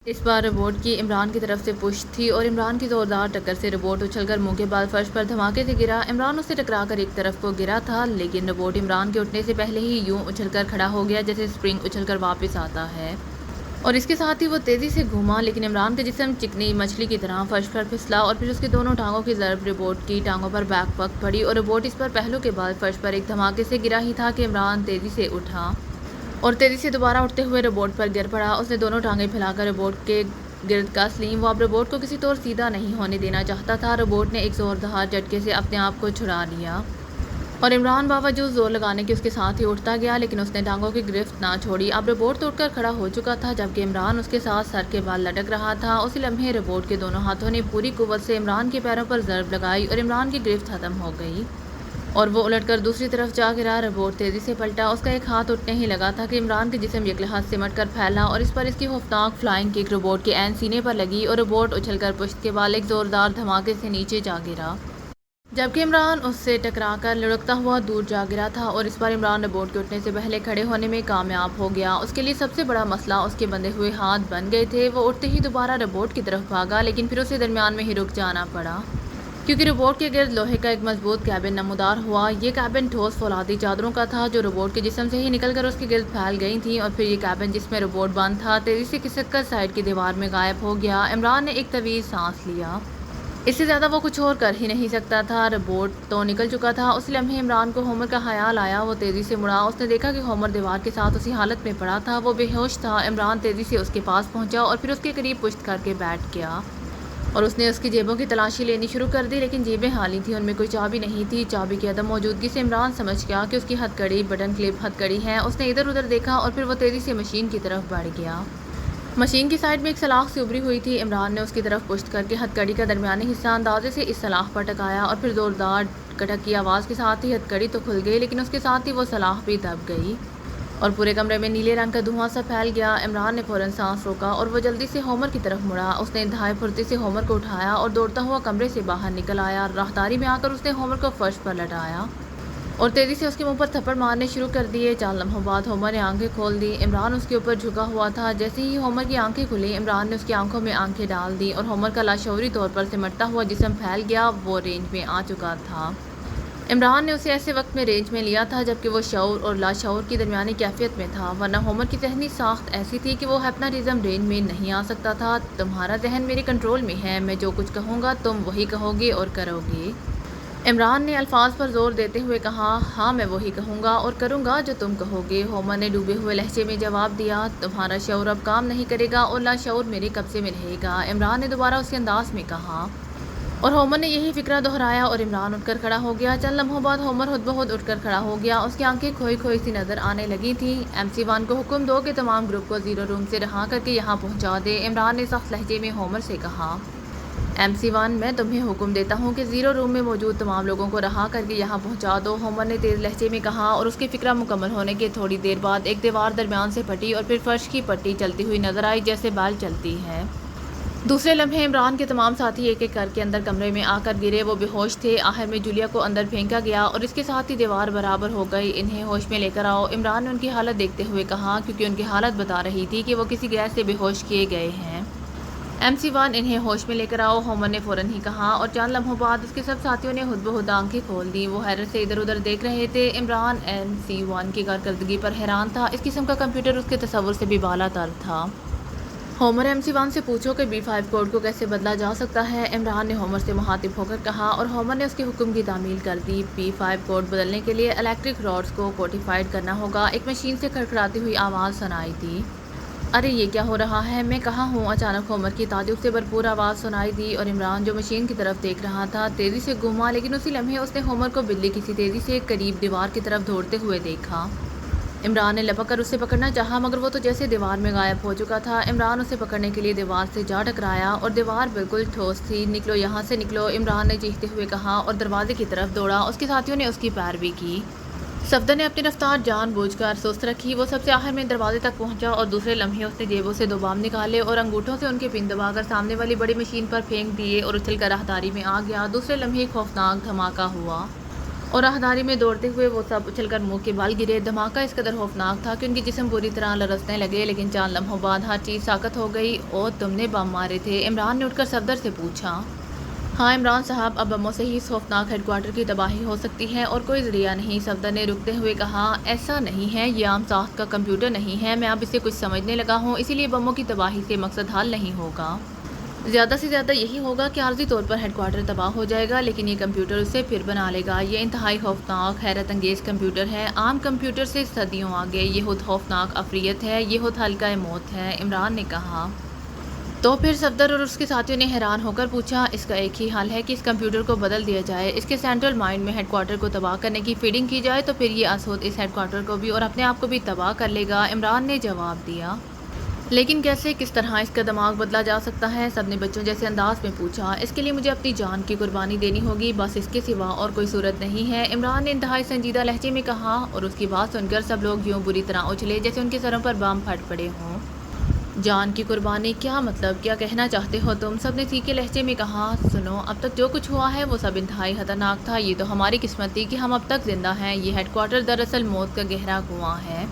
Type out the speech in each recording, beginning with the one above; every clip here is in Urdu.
اس بار روبوٹ کی عمران کی طرف سے پش تھی اور عمران کی زوردار ٹکر سے روبوٹ اچھل کر منہ کے بال فرش پر دھماکے سے گرا۔ عمران اس سے ٹکرا کر ایک طرف کو گرا تھا، لیکن روبوٹ عمران کے اٹھنے سے پہلے ہی یوں اچھل کر کھڑا ہو گیا جیسے اسپرنگ اچھل کر واپس آتا ہے، اور اس کے ساتھ ہی وہ تیزی سے گھوما، لیکن عمران کا جسم چکنی مچھلی کی طرح فرش پر پھسلا اور پھر اس کے دونوں ٹانگوں کی ضرب روبوٹ کی ٹانگوں پر بیک وقت پڑی اور روبوٹ اس پر پہلو کے بعد فرش پر ایک دھماکے سے گرا ہی تھا کہ عمران تیزی سے اٹھا اور تیزی سے دوبارہ اٹھتے ہوئے روبوٹ پر گر پڑا۔ اس نے دونوں ٹانگیں پھیلا کر روبوٹ کے گرد کس لیں۔ وہ اب روبوٹ کو کسی طور سیدھا نہیں ہونے دینا چاہتا تھا۔ روبوٹ نے ایک زوردار جھٹکے سے اپنے آپ کو چھڑا لیا اور عمران باوجود زور لگانے کے اس کے ساتھ ہی اٹھتا گیا، لیکن اس نے ٹانگوں کی گرفت نہ چھوڑی۔ اب روبوٹ تو اٹھ کر کھڑا ہو چکا تھا، جبکہ عمران اس کے ساتھ سر کے بال لٹک رہا تھا۔ اسی لمحے روبوٹ کے دونوں ہاتھوں نے پوری قوت سے عمران کے پیروں پر ضرب لگائی اور عمران کی گرفت ختم ہو گئی اور وہ الٹ کر دوسری طرف جا گرا۔ روبوٹ تیزی سے پلٹا، اس کا ایک ہاتھ اٹھنے ہی لگا تھا کہ عمران کے جسم یکلحاظ سمٹ کر پھیلا اور اس پر اس کی خوفناک فلائنگ کک روبوٹ کے عین سینے پر لگی اور روبوٹ اچھل کر پشت کے بال ایک زوردار دھماکے سے نیچے جا گرا، جبکہ عمران اس سے ٹکرا کر لڑکتا ہوا دور جا گرا تھا۔ اور اس بار عمران روبوٹ کے اٹھنے سے پہلے کھڑے ہونے میں کامیاب ہو گیا۔ اس کے لیے سب سے بڑا مسئلہ اس کے بندھے ہوئے ہاتھ بن گئے تھے۔ وہ اٹھتے ہی دوبارہ روبوٹ کی طرف بھاگا، لیکن پھر اسے درمیان میں ہی رک جانا پڑا، کیونکہ روبوٹ کے گرد لوہے کا ایک مضبوط کیبن نمودار ہوا۔ یہ کیبن ٹھوس فولادی چادروں کا تھا جو روبوٹ کے جسم سے ہی نکل کر اس کے گرد پھیل گئی تھیں، اور پھر یہ کیبن جس میں روبوٹ بند تھا تیزی سے کھسک کر سائیڈ کی دیوار میں غائب ہو گیا۔ عمران نے ایک طویل سانس لیا، اس سے زیادہ وہ کچھ اور کر ہی نہیں سکتا تھا۔ روبوٹ تو نکل چکا تھا۔ اس لمحے عمران کو ہومر کا خیال آیا۔ وہ تیزی سے مڑا، اس نے دیکھا کہ ہومر دیوار کے ساتھ اسی حالت میں پڑا تھا، وہ بے ہوش تھا۔ عمران تیزی سے اس کے پاس پہنچا اور پھر اس کے قریب پشت کر کے بیٹھ گیا اور اس نے اس کی جیبوں کی تلاشی لینی شروع کر دی، لیکن جیبیں خالی تھیں، ان میں کوئی چابی نہیں تھی۔ چابی کی عدم موجودگی سے عمران سمجھ گیا کہ اس کی ہتھ کڑی بٹن کلپ ہتھ کڑی ہے۔ اس نے ادھر ادھر دیکھا اور پھر وہ تیزی سے مشین کی طرف بڑھ گیا۔ مشین کی سائیڈ میں ایک سلاخ سی ابری ہوئی تھی۔ عمران نے اس کی طرف پشت کر کے ہتھ کڑی کا درمیانی حصہ اندازے سے اس سلاخ پر ٹکایا اور پھر زوردار کٹک کی آواز کے ساتھ ہی ہتھ کڑی تو کھل گئی، لیکن اس کے ساتھ ہی وہ سلاخ بھی دب گئی اور پورے کمرے میں نیلے رنگ کا دھواں سا پھیل گیا۔ عمران نے فوراً سانس روکا اور وہ جلدی سے ہومر کی طرف مڑا۔ اس نے انتہائی پھرتی سے ہومر کو اٹھایا اور دوڑتا ہوا کمرے سے باہر نکل آیا۔ راہداری میں آ کر اس نے ہومر کو فرش پر لٹایا اور تیزی سے اس کے منہ پر تھپڑ مارنے شروع کر دیے۔ چند لمحوں بعد ہومر نے آنکھیں کھول دی۔ عمران اس کے اوپر جھکا ہوا تھا۔ جیسے ہی ہومر کی آنکھیں کھلیں، عمران نے اس کی آنکھوں میں آنکھیں ڈال دیں اور ہومر کا لاشعوری طور پر سمٹتا ہوا جسم پھیل گیا۔ وہ رینج میں آ چکا تھا۔ عمران نے اسے ایسے وقت میں رینج میں لیا تھا جبکہ وہ شعور اور لاشعور کی درمیانی کیفیت میں تھا، ورنہ ہومر کی ذہنی ساخت ایسی تھی کہ وہ ہپناٹزم رینج میں نہیں آ سکتا تھا۔ تمہارا ذہن میرے کنٹرول میں ہے، میں جو کچھ کہوں گا تم وہی کہو گے اور کرو گے۔ عمران نے الفاظ پر زور دیتے ہوئے کہا، ہاں میں وہی کہوں گا اور کروں گا جو تم کہو گے۔ ہومر نے ڈوبے ہوئے لہجے میں جواب دیا، تمہارا شعور اب کام نہیں کرے گا اور لاشعور میرے قبضے میں رہے گا۔ عمران نے دوبارہ اسی انداز میں کہا اور ہومر نے یہی فقرہ دہرایا اور عمران اٹھ کر کھڑا ہو گیا۔ چند لمحوں بعد ہومر خود بخود اٹھ کر کھڑا ہو گیا۔ اس کی آنکھیں کھوئی کھوئی سی نظر آنے لگی تھیں۔ MC1 کو حکم دو کہ تمام گروپ کو زیرو روم سے رہا کر کے یہاں پہنچا دے، عمران نے سخت لہجے میں ہومر سے کہا۔ MC1 میں تمہیں حکم دیتا ہوں کہ زیرو روم میں موجود تمام لوگوں کو رہا کر کے یہاں پہنچا دو، ہومر نے تیز لہجے میں کہا، اور اس کی فقرہ مکمل ہونے کے تھوڑی دیر بعد ایک دیوار درمیان سے پھٹی اور پھر فرش کی پٹی چلتی ہوئی نظر آئی جیسے بیل چلتی ہے۔ دوسرے لمحے عمران کے تمام ساتھی ایک ایک کر کے اندر کمرے میں آ کر گرے۔ وہ بے ہوش تھے۔ آخر میں جولیا کو اندر پھینکا گیا اور اس کے ساتھ ہی دیوار برابر ہو گئی۔ انہیں ہوش میں لے کر آؤ، عمران نے ان کی حالت دیکھتے ہوئے کہا، کیونکہ ان کی حالت بتا رہی تھی کہ وہ کسی گیس سے بے ہوش کیے گئے ہیں۔ MC1 انہیں ہوش میں لے کر آؤ، ہومر نے فوراً ہی کہا، اور چند لمحوں بعد اس کے سب ساتھیوں نے خود بخود آنکھیں کھول دیں۔ وہ حیرت سے ادھر ادھر دیکھ رہے تھے۔ عمران MC1 کی کارکردگی پر حیران تھا۔ اس قسم کا کمپیوٹر اس کے تصور سے بھی بالا تر تھا۔ ہومر MC1 سے پوچھو کہ B5 کوڈ کو کیسے بدلا جا سکتا ہے، عمران نے ہومر سے مخاطب ہو کر کہا، اور ہومر نے اس کے حکم کی تعمیل کر دی۔ B5 کوڈ بدلنے کے لیے الیکٹرک راڈز کو کوڈیفائڈ کرنا ہوگا۔ ایک مشین سے کھڑکھڑاتی ہوئی آواز سنائی دی۔ ارے یہ کیا ہو رہا ہے، میں کہاں ہوں؟ اچانک ہومر کی تعجب سے بھرپور آواز سنائی دی اور عمران جو مشین کی طرف دیکھ رہا تھا تیزی سے گھوما، لیکن اسی لمحے اس نے ہومر کو بلی کی سی تیزی سے قریب دیوار کی طرف دوڑتے ہوئے دیکھا۔ عمران نے لپک کر اسے پکڑنا چاہا مگر وہ تو جیسے دیوار میں غائب ہو چکا تھا۔ عمران اسے پکڑنے کے لیے دیوار سے جا ٹکرایا اور دیوار بالکل ٹھوس تھی۔ نکلو یہاں سے نکلو، عمران نے چیختے ہوئے کہا اور دروازے کی طرف دوڑا۔ اس کے ساتھیوں نے اس کی پیروی کی۔ صفدر نے اپنی رفتار جان بوجھ کر سست رکھی۔ وہ سب سے آخر میں دروازے تک پہنچا اور دوسرے لمحے اس نے جیبوں سے 2 بام نکالے اور انگوٹھوں سے ان کے پن دبا کر سامنے والی بڑی مشین پر پھینک دیے اور اچھل کر راہداری میں آ گیا۔ دوسرے لمحے خوفناک دھماکہ ہوا اور راہداری میں دوڑتے ہوئے وہ سب اچھل کر منہ کے بال گرے۔ دھماکہ اس قدر خوفناک تھا کہ ان کے جسم بری طرح لرزنے لگے، لیکن چند لمحوں بعد ہر چیز ساکت ہو گئی۔ اور تم نے بم مارے تھے؟ عمران نے اٹھ کر صفدر سے پوچھا۔ ہاں عمران صاحب، اب بموں سے ہی اس خوفناک ہیڈ کوارٹر کی تباہی ہو سکتی ہے اور کوئی ذریعہ نہیں۔ صفدر نے رکتے ہوئے کہا، ایسا نہیں ہے، یہ عام ساخت کا کمپیوٹر نہیں ہے، میں اب اسے کچھ سمجھنے لگا ہوں، اسی لیے بموں کی تباہی سے مقصد حل نہیں ہوگا۔ زیادہ سے زیادہ یہی ہوگا کہ عارضی طور پر ہیڈ کوارٹر تباہ ہو جائے گا، لیکن یہ کمپیوٹر اسے پھر بنا لے گا۔ یہ انتہائی خوفناک، حیرت انگیز کمپیوٹر ہے، عام کمپیوٹر سے صدیوں آگے۔ یہ خود خوفناک عفریت ہے، یہ خود حلقہ موت ہے، عمران نے کہا۔ تو پھر صفدر اور اس کے ساتھیوں نے حیران ہو کر پوچھا، اس کا ایک ہی حل ہے کہ اس کمپیوٹر کو بدل دیا جائے، اس کے سینٹرل مائنڈ میں ہیڈ کوارٹر کو تباہ کرنے کی فیڈنگ کی جائے، تو پھر یہ اسود اس ہیڈ کوارٹر کو بھی اور اپنے آپ کو بھی تباہ کر لے گا، عمران نے جواب دیا۔ لیکن کیسے، کس طرح اس کا دماغ بدلا جا سکتا ہے؟ سب نے بچوں جیسے انداز میں پوچھا۔ اس کے لیے مجھے اپنی جان کی قربانی دینی ہوگی، بس اس کے سوا اور کوئی صورت نہیں ہے، عمران نے انتہائی سنجیدہ لہجے میں کہا۔ اور اس کی بات سن کر سب لوگ یوں بری طرح اچھلے جیسے ان کے سروں پر بم پھٹ پڑے ہوں۔ جان کی قربانی؟ کیا مطلب؟ کیا کہنا چاہتے ہو تم؟ سب نے تیکھے لہجے میں کہا۔ سنو، اب تک جو کچھ ہوا ہے وہ سب انتہائی خطرناک تھا، یہ تو ہماری قسمت تھی کہ ہم اب تک زندہ ہیں۔ یہ ہیڈ کوارٹر دراصل موت کا گہرا کنواں ہے،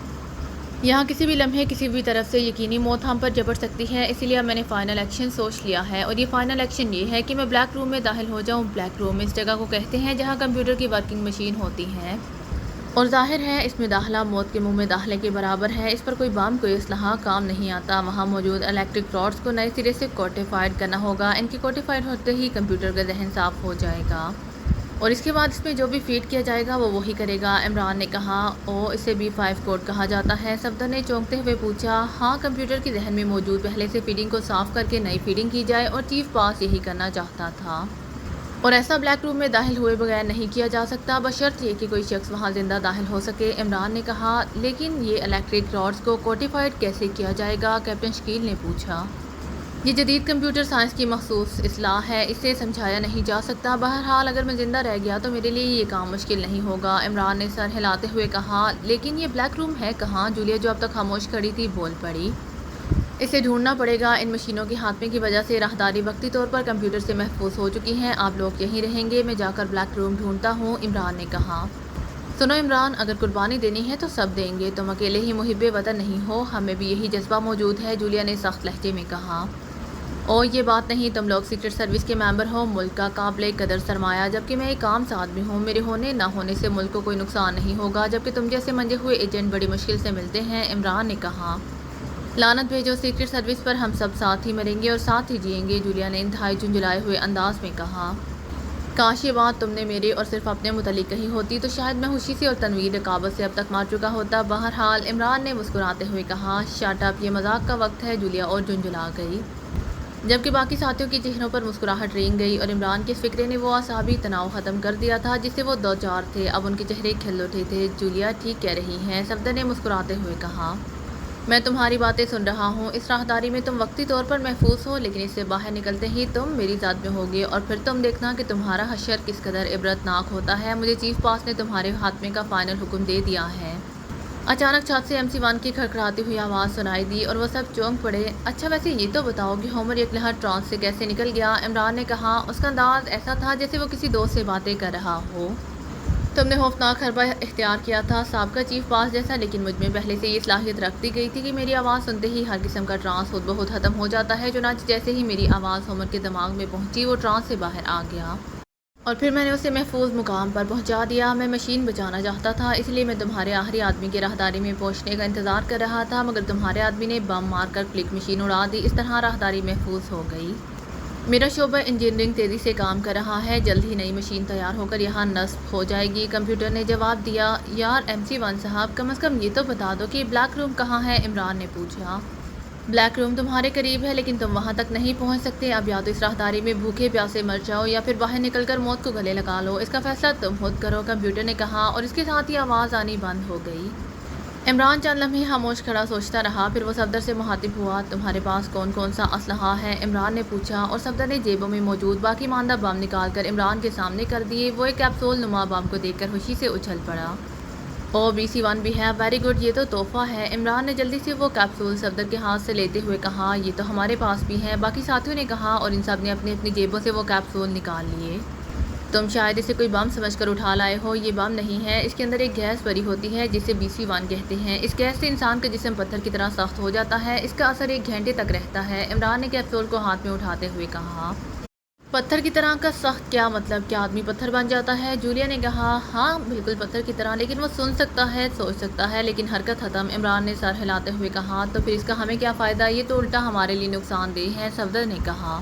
یہاں کسی بھی لمحے کسی بھی طرف سے یقینی موت ہم پر جپٹ سکتی ہے، اسی لیے اب میں نے فائنل ایکشن سوچ لیا ہے، اور یہ فائنل ایکشن یہ ہے کہ میں بلیک روم میں داخل ہو جاؤں۔ بلیک روم اس جگہ کو کہتے ہیں جہاں کمپیوٹر کی ورکنگ مشین ہوتی ہے، اور ظاہر ہے اس میں داخلہ موت کے منہ میں داخلے کے برابر ہے، اس پر کوئی بم کوئی اسلحہ کام نہیں آتا۔ وہاں موجود الیکٹرک راڈز کو نئے سرے سے کوڈیفائڈ کرنا ہوگا، ان کے کوڈیفائڈ ہوتے ہی کمپیوٹر کا ذہن صاف ہو جائے گا، اور اس کے بعد اس میں جو بھی فیڈ کیا جائے گا وہ وہی کرے گا، عمران نے کہا۔ اسے B5 کوڈ کہا جاتا ہے؟ صفدر نے چونکتے ہوئے پوچھا۔ ہاں، کمپیوٹر کے ذہن میں موجود پہلے سے فیڈنگ کو صاف کر کے نئی فیڈنگ کی جائے، اور چیف باس یہی کرنا چاہتا تھا، اور ایسا بلیک روم میں داخل ہوئے بغیر نہیں کیا جا سکتا، بشرط یہ کہ کوئی شخص وہاں زندہ داخل ہو سکے، عمران نے کہا۔ لیکن یہ الیکٹرک راڈز کو کوڈیفائڈ کیسے کیا جائے گا؟ کیپٹن شکیل نے پوچھا۔ یہ جدید کمپیوٹر سائنس کی مخصوص اصطلاح ہے، اسے سمجھایا نہیں جا سکتا، بہرحال اگر میں زندہ رہ گیا تو میرے لیے یہ کام مشکل نہیں ہوگا، عمران نے سر ہلاتے ہوئے کہا۔ لیکن یہ بلیک روم ہے کہاں؟ جولیا جو اب تک خاموش کھڑی تھی بول پڑی۔ اسے ڈھونڈنا پڑے گا، ان مشینوں کے خاتمے کی وجہ سے راہداری وقتی طور پر کمپیوٹر سے محفوظ ہو چکی ہیں، آپ لوگ یہیں رہیں گے، میں جا کر بلیک روم ڈھونڈتا ہوں، عمران نے کہا۔ سنو عمران، اگر قربانی دینی ہے تو سب دیں گے، تم اکیلے ہی محب وطن نہیں ہو، ہمیں بھی یہی جذبہ موجود ہے، جولیا نے سخت لہجے میں کہا۔ یہ بات نہیں، تم لوگ سیکرٹ سروس کے ممبر ہو، ملک کا قابل قدر سرمایہ، جبکہ میں ایک عام سے آدمی ہوں، میرے ہونے نہ ہونے سے ملک کو کوئی نقصان نہیں ہوگا، جبکہ تم جیسے منجے ہوئے ایجنٹ بڑی مشکل سے ملتے ہیں، عمران نے کہا۔ لعنت بھیجو سیکرٹ سروس پر، ہم سب ساتھ ہی مریں گے اور ساتھ ہی جئیں گے، جولیا نے انتہائی جھنجھلائے ہوئے انداز میں کہا۔ کاش یہ بات تم نے میرے اور صرف اپنے متعلق کہی ہوتی تو شاید میں خوشی سے اور تنویر رقابت سے اب تک مار چکا ہوتا، بہرحال عمران نے مسکراتے ہوئے کہا۔ شٹ اپ، یہ مذاق کا وقت ہے، جولیا اور جھنجھلا گئی، جبکہ باقی ساتھیوں کے چہروں پر مسکراہٹ رینگ گئی، اور عمران کے فکرے نے وہ اعصابی تناؤ ختم کر دیا تھا جس سے وہ دوچار تھے، اب ان کے چہرے کھل اٹھے تھے۔ جولیا ٹھیک کہہ رہی ہیں، صفدر نے مسکراتے ہوئے کہا۔ میں تمہاری باتیں سن رہا ہوں، اس راہداری میں تم وقتی طور پر محفوظ ہو، لیکن اس سے باہر نکلتے ہی تم میری ذات میں ہوگے، اور پھر تم دیکھنا کہ تمہارا حشر کس قدر عبرت ناک ہوتا ہے۔ مجھے چیف باس نے تمہارے خاتمے کا فائنل حکم دے دیا ہے۔ اچانک چھت سے MC1 کی کھڑکھڑاتی ہوئی آواز سنائی دی اور وہ سب چونک پڑے۔ اچھا ویسے یہ تو بتاؤ کہ ہومر یکلہر ٹرانس سے کیسے نکل گیا؟ عمران نے کہا۔ اس کا انداز ایسا تھا جیسے وہ کسی دوست سے باتیں کر رہا ہو۔ تم نے خوفناک حربہ اختیار کیا تھا، سابقہ چیف باس جیسا، لیکن مجھ میں پہلے سے یہ صلاحیت رکھ دی گئی تھی کہ میری آواز سنتے ہی ہر قسم کا ٹرانس خود بخود ختم ہو جاتا ہے، چنانچہ جیسے ہی میری آواز ہومر کے دماغ میں پہنچی وہ ٹرانس سے باہر آ گیا، اور پھر میں نے اسے محفوظ مقام پر پہنچا دیا۔ میں مشین بچانا چاہتا تھا، اس لیے میں تمہارے آخری آدمی کی راہداری میں پہنچنے کا انتظار کر رہا تھا، مگر تمہارے آدمی نے بم مار کر کلک مشین اڑا دی، اس طرح راہداری محفوظ ہو گئی۔ میرا شعبہ انجینئرنگ تیزی سے کام کر رہا ہے، جلد ہی نئی مشین تیار ہو کر یہاں نصب ہو جائے گی، کمپیوٹر نے جواب دیا۔ یار MC1 صاحب، کم از کم یہ تو بتا دو کہ بلیک روم کہاں ہے؟ عمران نے پوچھا۔ بلیک روم تمہارے قریب ہے، لیکن تم وہاں تک نہیں پہنچ سکتے، اب یا تو اس راہداری میں بھوکے پیاسے مر جاؤ یا پھر باہر نکل کر موت کو گلے لگا لو، اس کا فیصلہ تم خود کرو، کمپیوٹر نے کہا، اور اس کے ساتھ ہی آواز آنی بند ہو گئی۔ عمران چند لمحے خاموش کھڑا سوچتا رہا، پھر وہ صفدر سے مخاطب ہوا۔ تمہارے پاس کون کون سا اسلحہ ہے؟ عمران نے پوچھا، اور صفدر نے جیبوں میں موجود باقی ماندہ بم نکال کر عمران کے سامنے کر دیے۔ وہ ایک کیپسول نما بم کو دیکھ کر خوشی سے اچھل پڑا۔ BC1 بھی ہے، ویری گڈ، یہ تو تحفہ ہے، عمران نے جلدی سے وہ کیپسول صفدر کے ہاتھ سے لیتے ہوئے کہا۔ یہ تو ہمارے پاس بھی ہے، باقی ساتھیوں نے کہا، اور ان سب نے اپنی اپنی جیبوں سے وہ کیپسول نکال لیے۔ تم شاید اسے کوئی بم سمجھ کر اٹھا لائے ہو، یہ بم نہیں ہے، اس کے اندر ایک گیس بھری ہوتی ہے جسے BC1 کہتے ہیں۔ اس گیس سے انسان کا جسم پتھر کی طرح سخت ہو جاتا ہے، اس کا اثر 1 گھنٹے تک رہتا ہے۔ عمران نے کیپسول کو ہاتھ میں اٹھاتے ہوئے کہا۔ پتھر کی طرح کا سخت کیا مطلب؟ کیا آدمی پتھر بن جاتا ہے؟ جولیا نے کہا، ہاں بالکل پتھر کی طرح، لیکن وہ سن سکتا ہے، سوچ سکتا ہے، لیکن حرکت ختم۔ عمران نے سر ہلاتے ہوئے کہا، تو پھر اس کا ہمیں کیا فائدہ؟ یہ تو الٹا ہمارے لیے نقصان دہ ہے۔ صفدر نے کہا،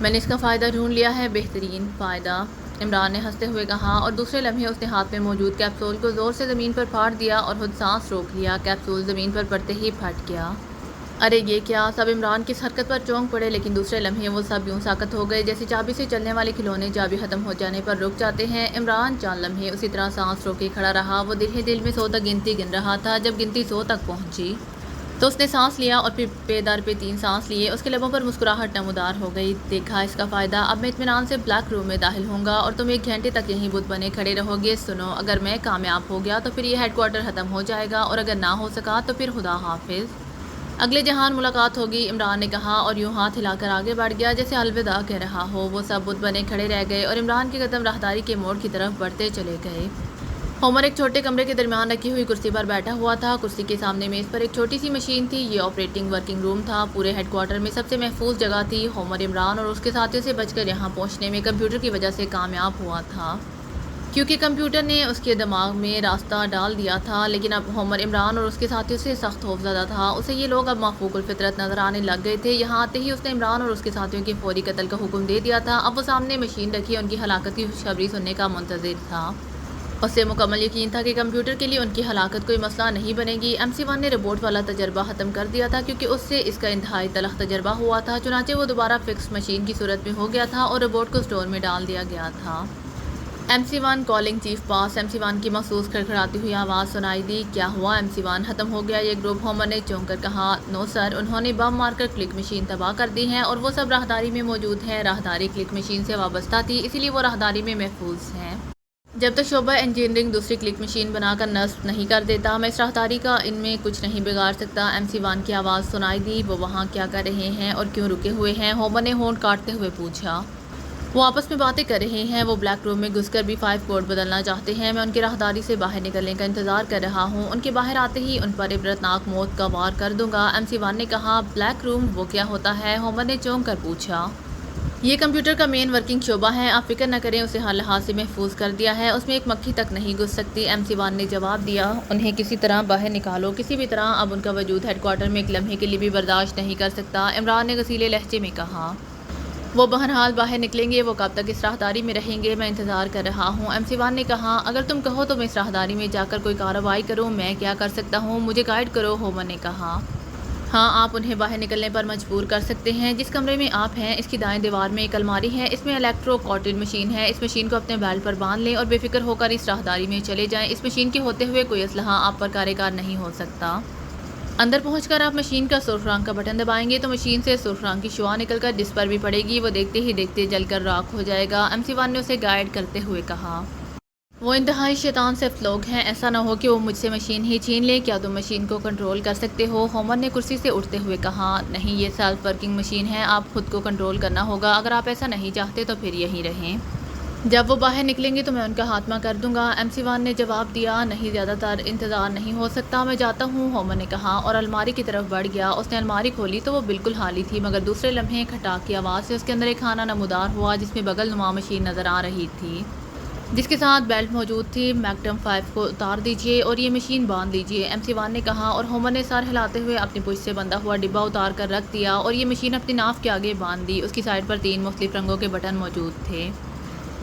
میں نے اس کا فائدہ ڈھونڈ لیا ہے، بہترین فائدہ، عمران نے ہنستے ہوئے کہا، اور دوسرے لمحے اس نے ہاتھ میں موجود کیپسول کو زور سے زمین پر پھاڑ دیا اور خود سانس روک لیا۔ کیپسول زمین پر پڑتے ہی پھٹ گیا۔ ارے یہ کیا؟ سب عمران کی اس حرکت پر چونک پڑے، لیکن دوسرے لمحے وہ سب یوں ساکت ہو گئے جیسے چابی سے چلنے والے کھلونے چابی ختم ہو جانے پر رک جاتے ہیں۔ عمران چند لمحے اسی طرح سانس روکے کھڑا رہا۔ وہ دل میں 100 تک گنتی گن رہا تھا۔ جب گنتی 100 تک پہنچی تو اس نے سانس لیا اور پھر پے در پہ 3 سانس لیے۔ اس کے لبوں پر مسکراہٹ نمودار ہو گئی۔ دیکھا اس کا فائدہ؟ اب میں اطمینان سے بلیک روم میں داخل ہوں گا اور تم 1 گھنٹے تک یہیں بت بنے کھڑے رہو گے۔ سنو، اگر میں کامیاب ہو گیا تو پھر یہ ہیڈ کوارٹر ختم ہو جائے گا، اور اگر نہ ہو سکا تو پھر خدا حافظ، اگلے جہان ملاقات ہوگی، عمران نے کہا اور یوں ہاتھ ہلا کر آگے بڑھ گیا جیسے الوداع کہہ رہا ہو۔ وہ سب بت بنے کھڑے رہ گئے اور عمران کے قدم راہداری کے موڑ کی طرف بڑھتے چلے گئے۔ ہومر ایک چھوٹے کمرے کے درمیان رکھی ہوئی کرسی پر بیٹھا ہوا تھا۔ کرسی کے سامنے میز پر ایک چھوٹی سی مشین تھی۔ یہ آپریٹنگ ورکنگ روم تھا، پورے ہیڈ کوارٹر میں سب سے محفوظ جگہ تھی۔ ہومر عمران اور اس کے ساتھیوں سے بچ کر یہاں پہنچنے میں کمپیوٹر کی وجہ سے کامیاب ہوا تھا، کیونکہ کمپیوٹر نے اس کے دماغ میں راستہ ڈال دیا تھا۔ لیکن اب ہومر عمران اور اس کے ساتھیوں سے سخت خوفزدہ تھا۔ اسے یہ لوگ اب مافوق الفطرت نظر آنے لگ گئے تھے۔ یہاں آتے ہی اس نے عمران اور اس کے ساتھیوں کے فوری قتل کا حکم دے دیا تھا۔ اب وہ سامنے مشین رکھی ان کی ہلاکت کی خوشخبری سننے کا منتظر تھا۔ اسے مکمل یقین تھا کہ کمپیوٹر کے لیے ان کی ہلاکت کوئی مسئلہ نہیں بنے گی۔ MC1 نے ربورٹ والا تجربہ ختم کر دیا تھا، کیونکہ اس سے اس کا انتہائی تلخ تجربہ ہوا تھا۔ چنانچہ وہ دوبارہ فکس مشین کی صورت میں ہو گیا تھا اور ربورٹ کو اسٹور میں ڈال دیا گیا تھا۔ MC1 کالنگ چیف باس۔ MC1 کی مخصوص کھڑکھڑاتی ہوئی آواز سنائی دی۔ کیا ہوا MC1؟ ختم ہو گیا یہ گروپ؟ ہومر نے چونک کر کہا، نو سر، انہوں نے بم مار کر کلک مشین تباہ کر دی ہے اور وہ سب راہداری میں موجود ہیں۔ راہداری کلک مشین سے وابستہ تھی، اسی لیے وہ راہداری میں محفوظ ہیں۔ جب تک شعبہ انجینئرنگ دوسری کلک مشین بنا کر نصب نہیں کر دیتا، میں اس راہداری کا ان میں کچھ نہیں بگاڑ سکتا۔ MC1 کی آواز سنائی دی۔ وہ وہاں کیا کر رہے ہیں اور کیوں رکے ہوئے ہیں؟ ہومر نے ہونٹ کاٹتے ہوئے پوچھا۔ وہ آپس میں باتیں کر رہے ہیں۔ وہ بلیک روم میں گھس کر بھی 5 کوڈ بدلنا چاہتے ہیں۔ میں ان کی راہداری سے باہر نکلنے کا انتظار کر رہا ہوں۔ ان کے باہر آتے ہی ان پر عبرتناک موت کا وار کر دوں گا۔ MC1 نے کہا، بلیک روم وہ کیا ہوتا ہے؟ ہومر نے چونک کر پوچھا۔ یہ کمپیوٹر کا مین ورکنگ شعبہ ہے، آپ فکر نہ کریں، اسے ہر لحاظ سے محفوظ کر دیا ہے، اس میں ایک مکھی تک نہیں گھس سکتی۔ MC1 نے جواب دیا، انہیں کسی طرح باہر نکالو، کسی بھی طرح۔ اب ان کا وجود ہیڈ کوارٹر میں ایک لمحے کے لیے بھی برداشت نہیں کر سکتا، عمران نے غصیلے لہجے میں کہا۔ وہ بہرحال باہر نکلیں گے، وہ کب تک اس راہداری میں رہیں گے؟ میں انتظار کر رہا ہوں، MC1 نے کہا۔ اگر تم کہو تو میں اس راہداری میں جا کر کوئی کارروائی کروں، میں کیا کر سکتا ہوں؟ مجھے گائیڈ کرو، ہومر نے کہا۔ ہاں، آپ انہیں باہر نکلنے پر مجبور کر سکتے ہیں۔ جس کمرے میں آپ ہیں اس کی دائیں دیوار میں ایک الماری ہے، اس میں الیکٹرو کوٹڈ مشین ہے۔ اس مشین کو اپنے بیلٹ پر باندھ لیں اور بے فکر ہو کر اس راہداری میں چلے جائیں۔ اس مشین کے ہوتے ہوئے کوئی اسلحہ آپ پر کارگر نہیں ہو سکتا۔ اندر پہنچ کر آپ مشین کا سرخ رنگ کا بٹن دبائیں گے تو مشین سے سرخ رنگ کی شعاع نکل کر جس پر بھی پڑے گی وہ دیکھتے ہی دیکھتے جل کر راکھ ہو جائے گا، MC1 نے اسے گائیڈ کرتے ہوئے کہا۔ وہ انتہائی شیطان صفت لوگ ہیں، ایسا نہ ہو کہ وہ مجھ سے مشین ہی چھین لیں۔ کیا تم مشین کو کنٹرول کر سکتے ہو؟ ہومر نے کرسی سے اٹھتے ہوئے کہا۔ نہیں، یہ سیلف ورکنگ مشین ہے، آپ خود کو کنٹرول کرنا ہوگا۔ اگر آپ ایسا نہیں چاہتے تو پھر یہیں رہیں۔ جب وہ باہر نکلیں گے تو میں ان کا خاتمہ کر دوں گا، MC1 نے جواب دیا۔ نہیں، زیادہ تر انتظار نہیں ہو سکتا، میں جاتا ہوں، ہومر نے کہا اور الماری کی طرف بڑھ گیا۔ اس نے الماری کھولی تو وہ بالکل خالی تھی، مگر دوسرے لمحے کھٹاک کی آواز سے اس کے اندر ایک خانہ نمودار ہوا جس میں بغل نما مشین نظر آ رہی تھی، جس کے ساتھ بیلٹ موجود تھی۔ میگنم 5 کو اتار دیجیے اور یہ مشین باندھ لیجیے، MC1 نے کہا، اور ہومر نے سر ہلاتے ہوئے اپنی پشت سے بندھا ہوا ڈبہ اتار کر رکھ دیا اور یہ مشین اپنی ناف کے آگے باندھ دی۔ اس کی سائڈ پر 3 مختلف رنگوں کے بٹن موجود تھے۔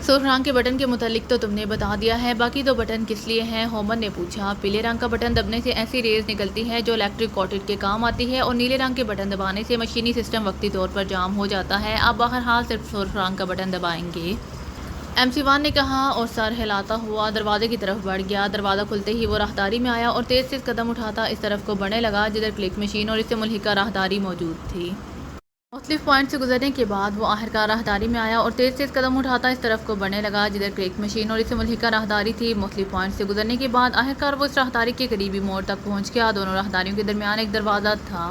سرخ رنگ کے بٹن کے متعلق تو تم نے بتا دیا ہے، باقی 2 بٹن کس لیے ہیں؟ ہومر نے پوچھا۔ پیلے رنگ کا بٹن دبنے سے ایسی ریز نکلتی ہے جو الیکٹرک کوٹڈ کے کام آتی ہے، اور نیلے رنگ کے بٹن دبانے سے مشینی سسٹم وقتی طور پر جام ہو جاتا ہے۔ آپ بہرحال صرف سرخ رنگ کا بٹن دبائیں گے، MC1 نے کہا اور سر ہلاتا ہوا دروازے کی طرف بڑھ گیا۔ دروازہ کھلتے ہی وہ راہداری میں آیا اور تیز تیز قدم اٹھاتا اس طرف کو بڑھنے لگا جدھر کلک مشین اور اس سے ملحقہ راہداری موجود تھی۔ مختلف پوائنٹ سے گزرنے کے بعد وہ آخرکار راہداری میں آیا اور تیز تیز قدم اٹھاتا اس طرف کو بڑھنے لگا جدھر کلک مشین اور اس سے ملحقہ راہداری تھی۔ مختلف پوائنٹ سے گزرنے کے بعد آخرکار وہ اس راہداری کے قریبی موڑ تک پہنچ گیا۔ دونوں راہداریوں کے درمیان ایک دروازہ تھا۔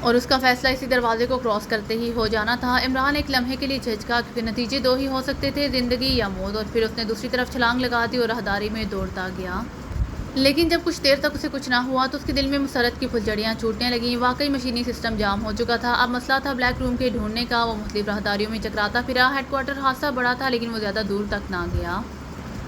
اور اس کا فیصلہ اسی دروازے کو کراس کرتے ہی ہو جانا تھا۔ عمران ایک لمحے کے لیے جھجکا کیونکہ نتیجے دو ہی ہو سکتے تھے، زندگی یا موت، اور پھر اس نے دوسری طرف چھلانگ لگا دی اور راہداری میں دوڑتا گیا۔ لیکن جب کچھ دیر تک اسے کچھ نہ ہوا تو اس کے دل میں مسرت کی پھلجھڑیاں چھوٹنے لگیں۔ واقعی مشینی سسٹم جام ہو چکا تھا۔ اب مسئلہ تھا بلیک روم کے ڈھونڈنے کا۔ وہ مختلف راہداریوں میں چکراتا پھرا۔ ہیڈ کوارٹر حادثہ بڑا تھا لیکن وہ زیادہ دور تک نہ گیا،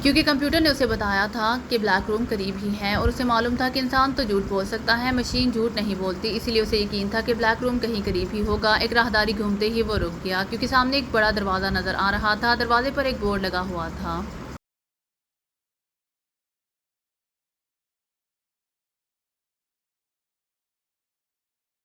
کیونکہ کمپیوٹر نے اسے بتایا تھا کہ بلیک روم قریب ہی ہے، اور اسے معلوم تھا کہ انسان تو جھوٹ بول سکتا ہے، مشین جھوٹ نہیں بولتی، اسی لیے اسے یقین تھا کہ بلیک روم کہیں قریب ہی ہوگا۔ ایک راہداری گھومتے ہی وہ رک گیا، کیونکہ سامنے ایک بڑا دروازہ نظر آ رہا تھا۔ دروازے پر ایک بورڈ لگا ہوا تھا۔